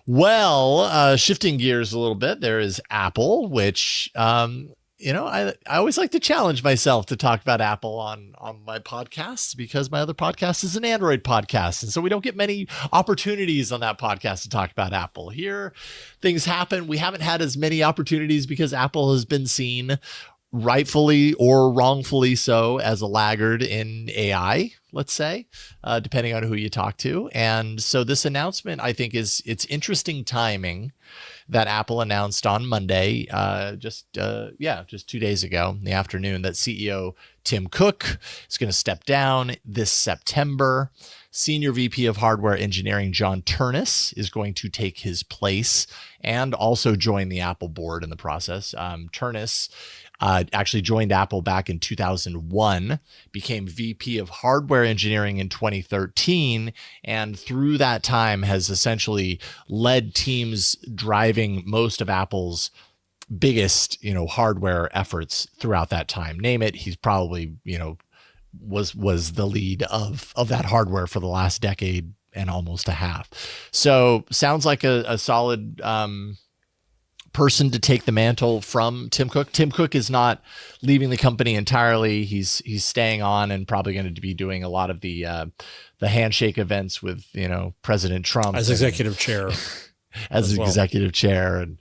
Well, shifting gears a little bit, there is Apple, which, I always like to challenge myself to talk about Apple on my podcasts because my other podcast is an Android podcast. And so we don't get many opportunities on that podcast to talk about Apple. Here, things happen. We haven't had as many opportunities because Apple has been seen, rightfully or wrongfully so, as a laggard in AI, let's say, depending on who you talk to. And so this announcement, I think, it's interesting timing that Apple announced on Monday, just 2 days ago in the afternoon, that CEO Tim Cook is going to step down this September. Senior VP of Hardware Engineering John Ternus is going to take his place and also join the Apple board in the process. Ternus actually joined Apple back in 2001, became VP of Hardware Engineering in 2013, and through that time has essentially led teams driving most of Apple's biggest, hardware efforts throughout that time. Name it, he's probably, was the lead of that hardware for the last decade and almost a half. So sounds like a solid person to take the mantle from Tim Cook. Tim Cook is not leaving the company entirely. He's staying on and probably going to be doing a lot of the handshake events with President Trump as executive chair, executive chair, and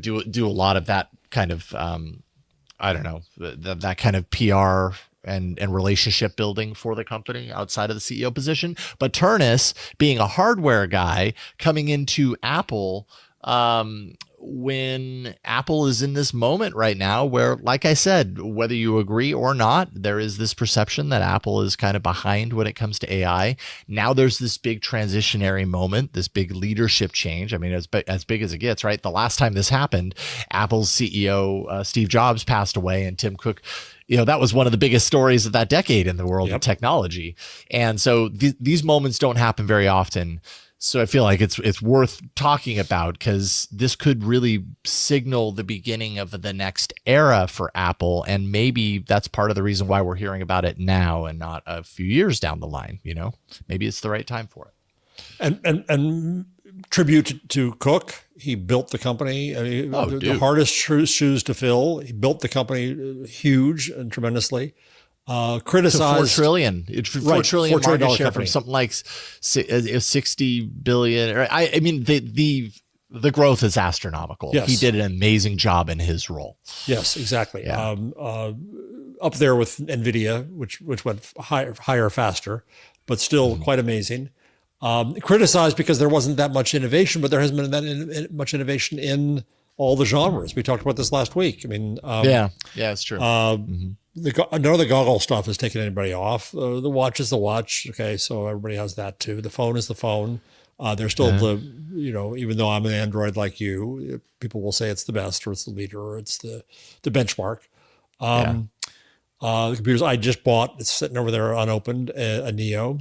do a lot of that kind of that kind of PR and relationship building for the company outside of the CEO position. But Ternus, being a hardware guy coming into Apple, when Apple is in this moment right now where, like I said, whether you agree or not, there is this perception that Apple is kind of behind when it comes to AI. Now there's this big transitionary moment, this big leadership change. I mean, as big as it gets, right? The last time this happened, Apple's CEO, Steve Jobs, passed away, and Tim Cook, that was one of the biggest stories of that decade in the world of technology. And so these moments don't happen very often. So I feel like it's worth talking about because this could really signal the beginning of the next era for Apple. And maybe that's part of the reason why we're hearing about it now and not a few years down the line. Maybe it's the right time for it. And tribute to Cook. He built the company. The hardest shoes to fill. He built the company huge and tremendously. Criticized $4 trillion. $4 trillion market share company from something like 60 billion. I mean, the growth is astronomical. Yes. He did an amazing job in his role. Yes, exactly. Yeah. Up there with NVIDIA, which went higher, faster, but still quite amazing. Criticized because there wasn't that much innovation, but there hasn't been that much innovation in all the genres. We talked about this last week. I mean, it's true. None of the goggle stuff has taken anybody off. The watch is the watch. Okay, so everybody has that too. The phone is the phone. There's still even though I'm an Android like you, people will say it's the best or it's the leader or it's the benchmark. The computers I just bought, it's sitting over there unopened, a Neo.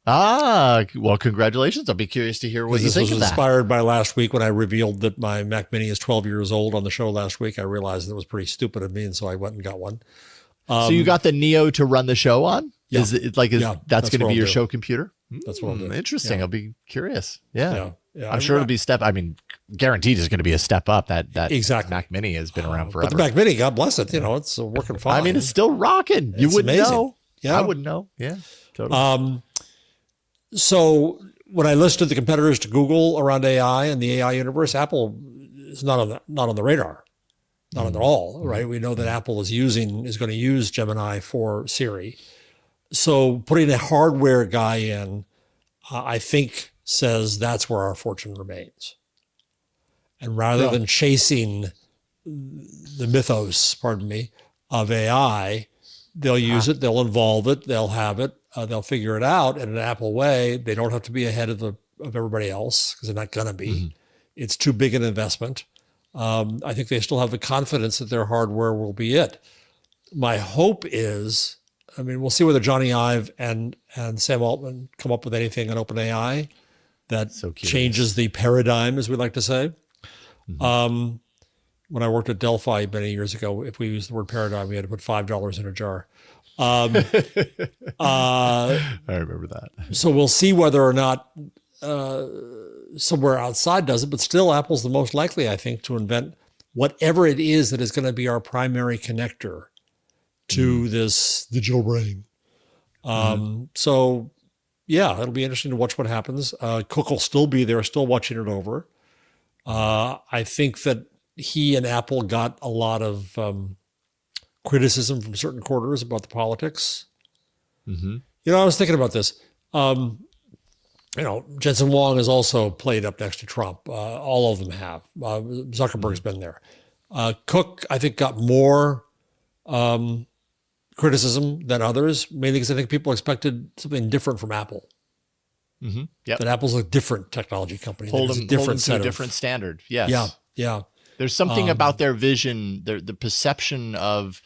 Well, congratulations. I'll be curious to hear what you think of that. This was inspired by last week when I revealed that my Mac Mini is 12 years old on the show last week. I realized it was pretty stupid of me, and so I went and got one. So you got the Neo to run the show on? Yeah. That's going to be your show computer? That's what I'll do. Interesting. Yeah. I'll be curious. Yeah. I'm sure it'll be guaranteed is going to be a step up. That exactly. Mac Mini has been around forever. But the Mac Mini, God bless it, it's working fine. I mean, it's still rocking. You wouldn't know. Yeah. I wouldn't know. Yeah, totally. So when I listed the competitors to Google around AI and the AI universe, Apple is not on the radar, not at all, right? We know that Apple is going to use Gemini for Siri. So putting a hardware guy in, I think, says that's where our fortune remains. And rather than chasing the mythos, of AI, they'll use it, they'll involve it, they'll have it. They'll figure it out in an Apple way. They don't have to be ahead of everybody else because they're not going to be. Mm-hmm. It's too big an investment. I think they still have the confidence that their hardware will be it. My hope is, we'll see whether Johnny Ive and Sam Altman come up with anything on OpenAI that changes the paradigm, as we like to say. Mm-hmm. When I worked at Delphi many years ago, if we used the word paradigm, we had to put $5 in a jar. I remember that. So we'll see whether or not somewhere outside does it, but still Apple's the most likely, I think, to invent whatever it is that is going to be our primary connector to this digital brain. So yeah, it'll be interesting to watch what happens. Cook will still be there, still watching it over. I think that he and Apple got a lot of criticism from certain quarters about the politics. You know, I was thinking about this. You know, Jensen Huang has also played up next to Trump. All of them have. Zuckerberg's been there. Cook, I think, got more criticism than others, mainly because I think people expected something different from Apple. Yep. That Apple's a different technology company. Hold them to a different standard. Yes. Yeah. There's something about their vision, the perception of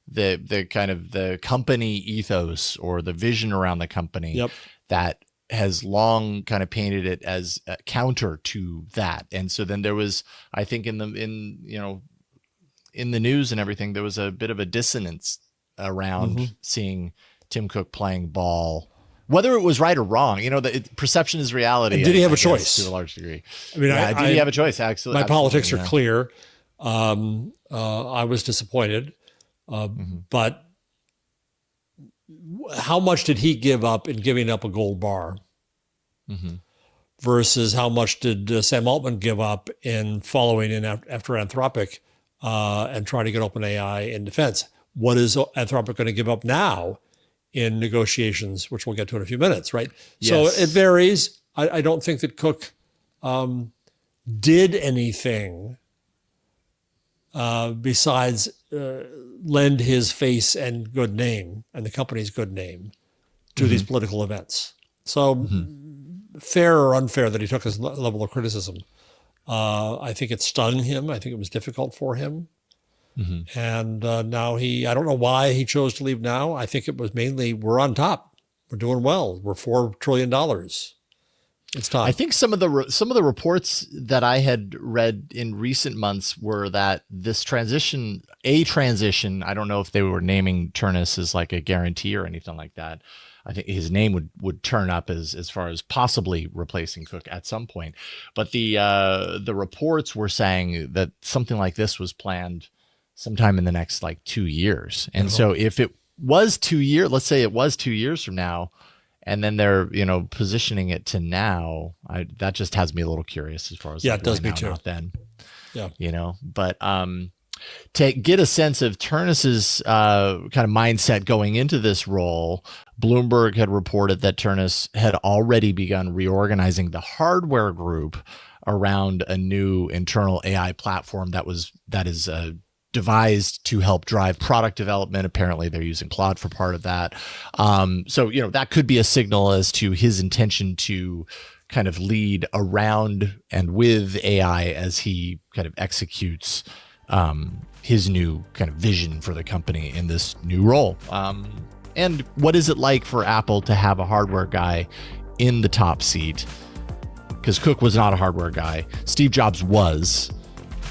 the kind of the company ethos or the vision around the company that has long kind of painted it as a counter to that. And so then there was, I think in the news and everything, there was a bit of a dissonance around seeing Tim Cook playing ball, whether it was right or wrong. You know, perception is reality. And did he have a choice to a large degree? I mean, did he have a choice? Absolutely. My politics are clear. I was disappointed, but how much did he give up in giving up a gold bar versus how much did Sam Altman give up in following in after Anthropic and trying to get OpenAI in defense? What is Anthropic going to give up now in negotiations, which we'll get to in a few minutes, right? Yes. So it varies. I don't think that Cook did anything besides lend his face and good name and the company's good name to these political events. So fair or unfair that he took his level of criticism. I think it stung him. I think it was difficult for him. And now I don't know why he chose to leave now. I think it was mainly, we're on top. We're doing well. We're $4 trillion. It's time. I think some of the reports that I had read in recent months were that this transition, I don't know if they were naming Ternus as like a guarantee or anything like that. I think his name would turn up as far as possibly replacing Cook at some point. But the reports were saying that something like this was planned sometime in the next like 2 years. And so if it was 2 years, let's say it was 2 years from now, and then they're, positioning it to now, that just has me a little curious as far as it does me too. Not then, but to get a sense of Ternus's kind of mindset going into this role, Bloomberg had reported that Ternus had already begun reorganizing the hardware group around a new internal AI platform that is devised to help drive product development. Apparently they're using Claude for part of that. So, that could be a signal as to his intention to kind of lead around and with AI as he kind of executes his new kind of vision for the company in this new role. And what is it like for Apple to have a hardware guy in the top seat? Because Cook was not a hardware guy. Steve Jobs was.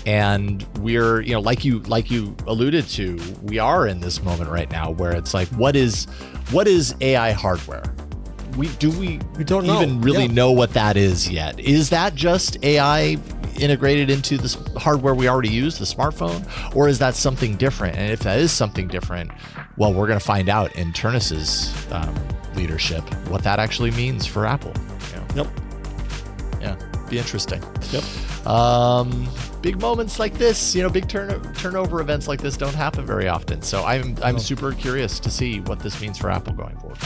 And we're, like you alluded to, we are in this moment right now where it's like, what is AI hardware? We don't even really know what that is yet. Is that just AI integrated into this hardware we already use, the smartphone, or is that something different? And if that is something different, well, we're going to find out in Ternus's leadership what that actually means for Apple. Yep. Yeah, be interesting. Yep. Big moments like this, big turnover events like this don't happen very often. So I'm super curious to see what this means for Apple going forward.